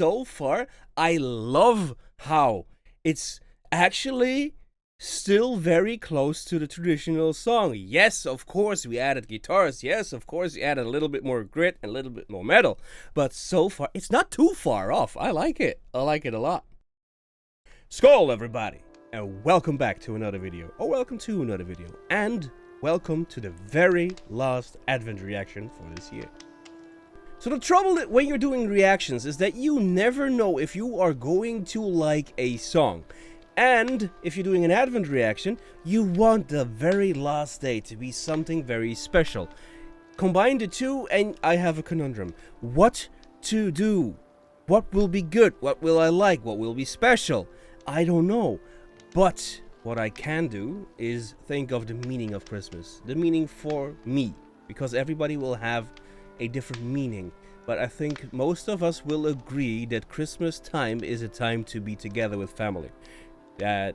so far, I love how it's actually still very close to the traditional song. Yes, of course, we added guitars. Yes, of course, we added a little bit more grit and a little bit more metal. But so far, it's not too far off. I like it. I like it a lot. Skål, everybody, and welcome back to another video. Or welcome to another video. And welcome to the very last Advent reaction for this year. So the trouble when you're doing reactions is that you never know if you are going to like a song. And if you're doing an Advent reaction, you want the very last day to be something very special. Combine the two and I have a conundrum. What to do? What will be good? What will I like? What will be special? I don't know. But what I can do is think of the meaning of Christmas. The meaning for me. Because everybody will have a different meaning. But I think most of us will agree that Christmas time is a time to be together with family. That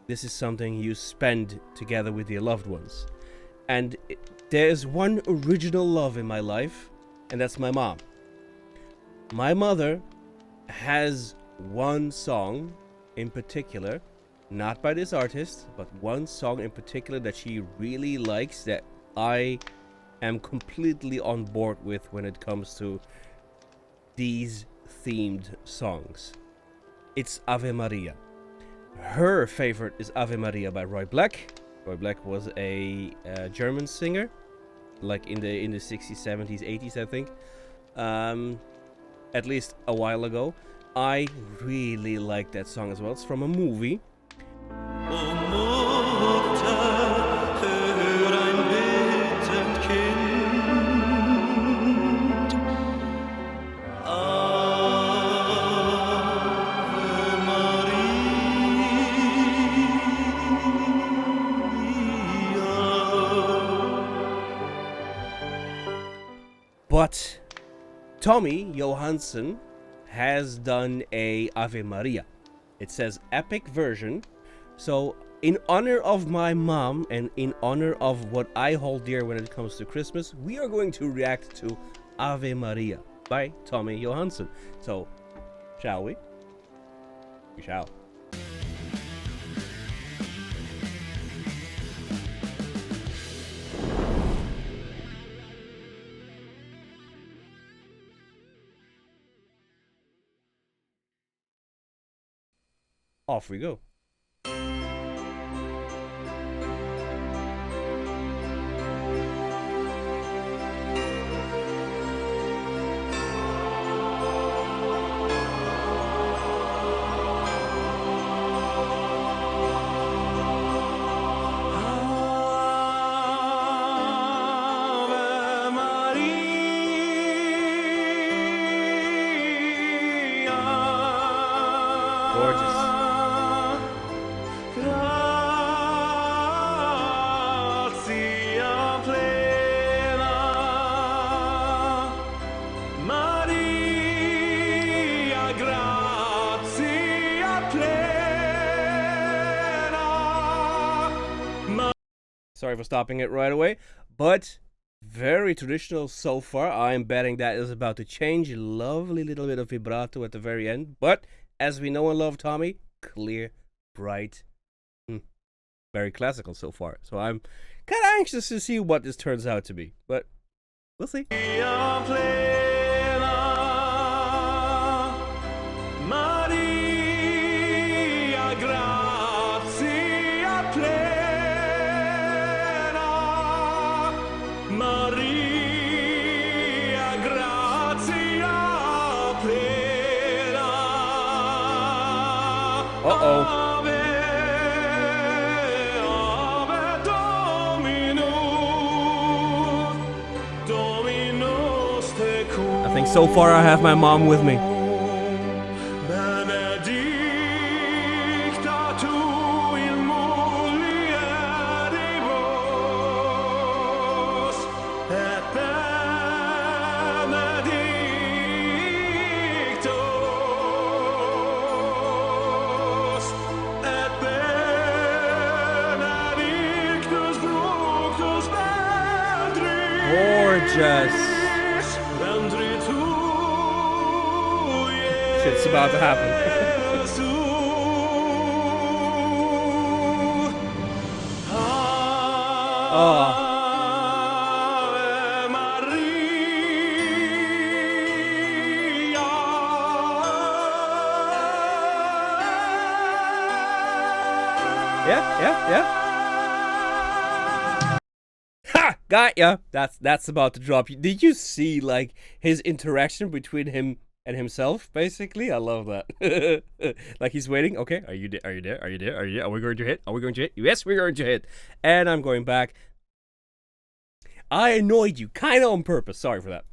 this is something you spend together with your loved ones. And there's one original love in my life, and that's my mom. My mother has one song in particular, not by this artist, but one song in particular that she really likes, that I am completely on board with when it comes to these themed songs. It's Ave Maria. Her favorite is Ave Maria by Roy Black. Roy Black was a German singer, like in the 60s, 70s, 80s, I think. At least a while ago. I really like that song as well. It's from a movie. But Tommy Johansson has done a Ave Maria. It says epic version. So in honor of my mom and in honor of what I hold dear when it comes to Christmas, we are going to react to Ave Maria by Tommy Johansson. So, shall we? We shall. Off we go. Gorgeous. Sorry for stopping it right away, but very traditional so far. I'm betting that is about to change. Lovely little bit of vibrato at the very end, but as we know and love Tommy, clear, bright, very classical so far. So I'm kind of anxious to see what this turns out to be, but we'll see. Uh-oh. I think so far I have my mom with me. Gorgeous. Shit's about to happen. Oh. Ave Maria. Yeah. Ha! Got ya! That's about to drop. Did you see, like, his interaction between him and himself, basically? I love that. Like, he's waiting. Okay, are you there? Are we going to hit? Yes, we're going to hit. And I'm going back. I annoyed you, kind of on purpose. Sorry for that.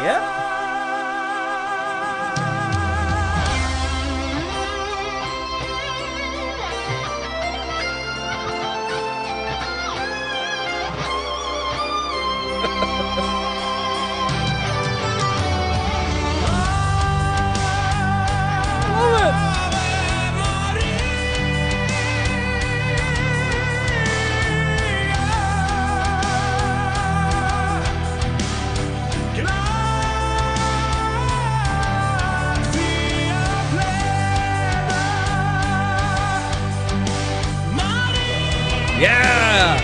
Yeah? Yeah!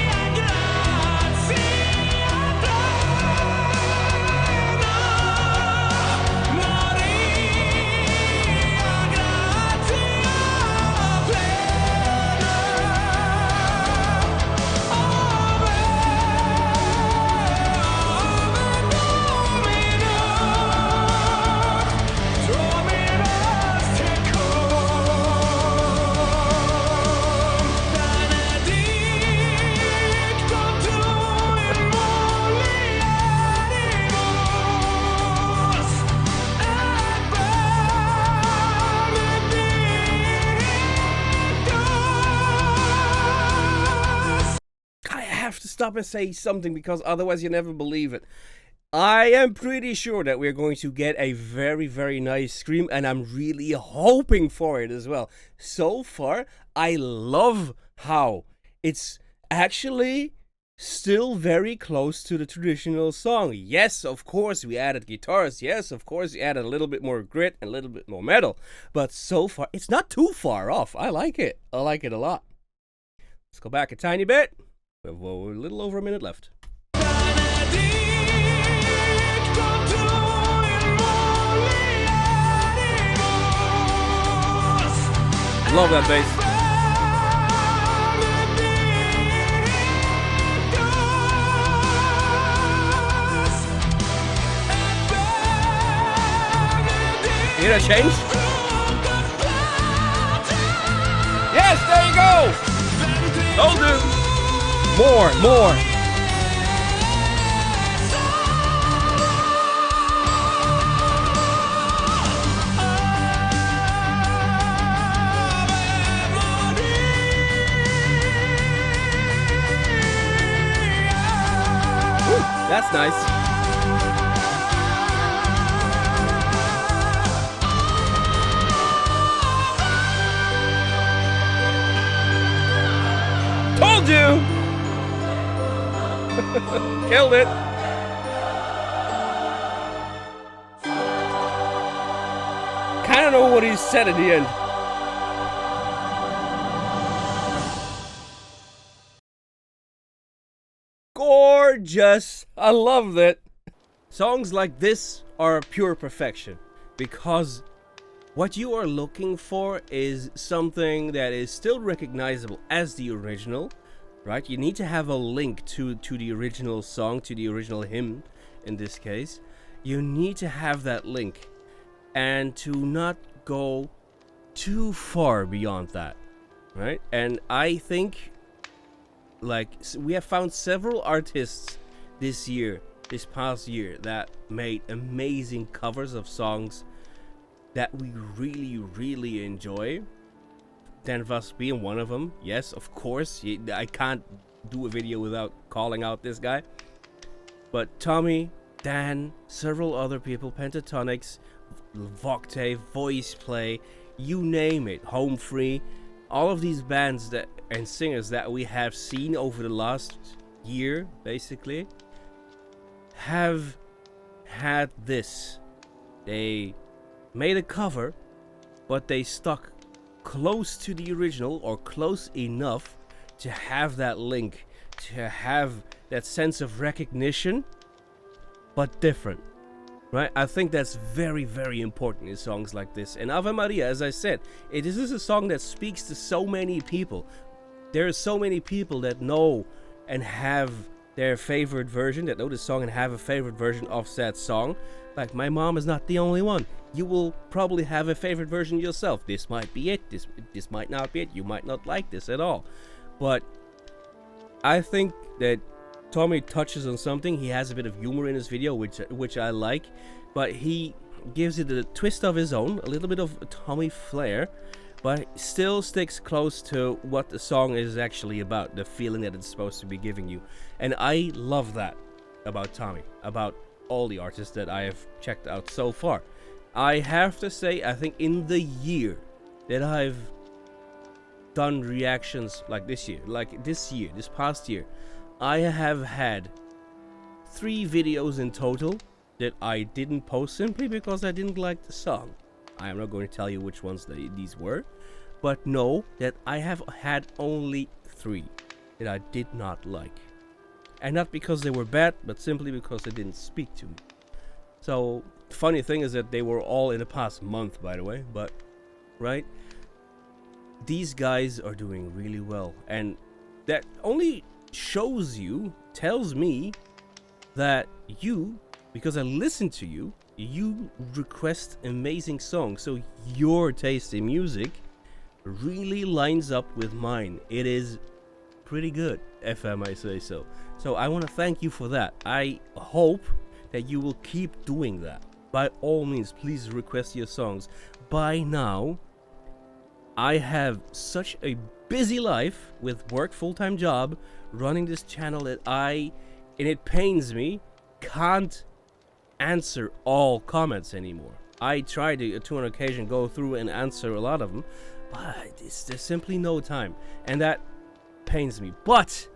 To stop and say something, because otherwise you never believe it. I am pretty sure that we're going to get a very, very nice scream, and I'm really hoping for it as well. So far, I love how it's actually still very close to the traditional song. Yes, of course, we added guitars. Yes, of course, we added a little bit more grit and a little bit more metal. But so far, it's not too far off. I like it. I like it a lot. Let's go back a tiny bit. We have a little over a minute left. Love that bass. You hear that change? Yes, there you go! Told you! More. Ooh, that's nice. Told you! Killed it. Kind of know what he said at the end. Gorgeous. I love it. Songs like this are pure perfection, because what you are looking for is something that is still recognizable as the original. Right, you need to have a link to the original song, to the original hymn in this case. You need to have that link, and to not go too far beyond that, right? And I think, like, we have found several artists this past year, that made amazing covers of songs that we really, really enjoy. Dan Vass being one of them. Yes, of course. I can't do a video without calling out this guy. But Tommy, Dan, several other people, Pentatonics, Voctave, Voice Play, you name it, Home Free, all of these bands and singers that we have seen over the last year, basically, have had this. They made a cover, but they stuck close to the original, or close enough to have that link, to have that sense of recognition, but different. Right? I think that's very, very important in songs like this. And Ave Maria, as I said, this is a song that speaks to so many people. There are so many people that know and have their favorite version, that know this song and have a favorite version of that song. Like, my mom is not the only one. You will probably have a favorite version yourself. This might be it. This might not be it. You might not like this at all. But I think that Tommy touches on something. He has a bit of humor in his video, which I like, but he gives it a twist of his own, a little bit of Tommy flair, but still sticks close to what the song is actually about, the feeling that it's supposed to be giving you. And I love that about Tommy, about all the artists that I have checked out so far. I have to say, I think in the year that I've done reactions like this past year, I have had 3 videos in total that I didn't post simply because I didn't like the song. I am not going to tell you which ones these were, but know that I have had only 3 that I did not like. And not because they were bad, but simply because they didn't speak to me. So, funny thing is that they were all in the past month, by the way, but, right? These guys are doing really well, and that only tells me that you, because I listen to you, you request amazing songs. So your taste in music really lines up with mine. It is pretty good, if I might say so. So I want to thank you for that. I hope that you will keep doing that. By all means, please request your songs. By now, I have such a busy life with work, full-time job, running this channel that and it pains me, can't answer all comments anymore. I try to on occasion go through and answer a lot of them, but there's simply no time, and that pains me. But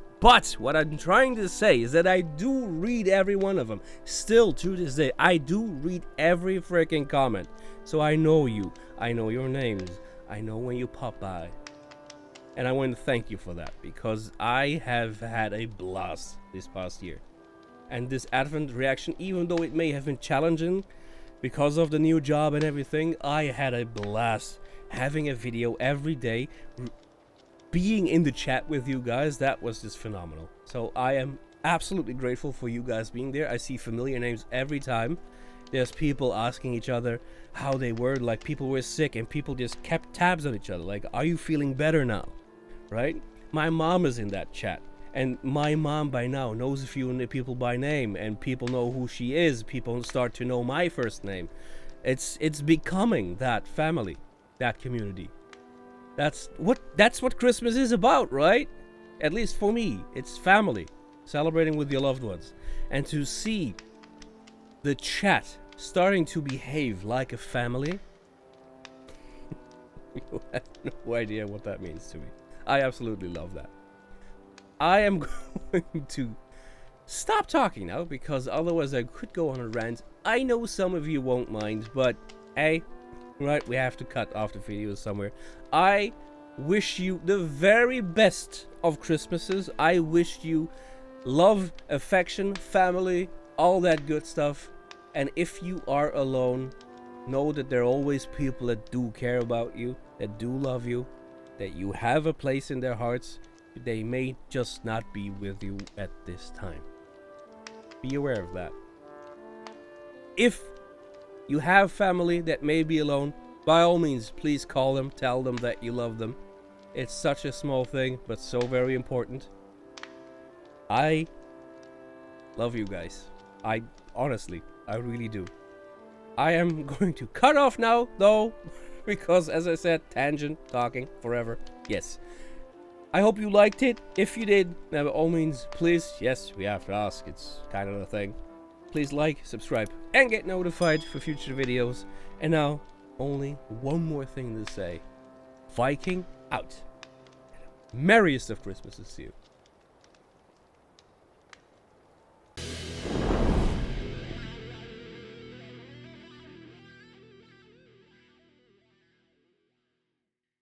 what I'm trying to say is that I do read every one of them. Still to this day, I do read every freaking comment. So I know you, I know your names, I know when you pop by. And I want to thank you for that, because I have had a blast this past year. And this Advent reaction, even though it may have been challenging because of the new job and everything, I had a blast having a video every day, being in the chat with you guys. That was just phenomenal. So I am absolutely grateful for you guys being there. I see familiar names every time. There's people asking each other how they were, like people were sick and people just kept tabs on each other, like, are you feeling better now? Right? My mom is in that chat, and my mom by now knows a few people by name, and people know who she is. People start to know my first name. It's becoming that family, that community. That's what Christmas is about, right? At least for me, it's family, celebrating with your loved ones. And to see the chat starting to behave like a family, you have no idea what that means to me. I absolutely love that. I am going to stop talking now, because otherwise I could go on a rant. I know some of you won't mind, but hey, right, we have to cut off the video somewhere. I wish you the very best of Christmases. I wish you love, affection, family, all that good stuff. And if you are alone, know that there are always people that do care about you, that do love you, that you have a place in their hearts. They may just not be with you at this time. Be aware of that. If you have family that may be alone, by all means, please call them, tell them that you love them. It's such a small thing, but so very important. I love you guys. Honestly, I really do. I am going to cut off now, though, because, as I said, tangent, talking forever. Yes. I hope you liked it. If you did, by all means, please, yes, we have to ask. It's kind of a thing. Please like, subscribe, and get notified for future videos. And now, only one more thing to say. Viking out. Merriest of Christmases to you.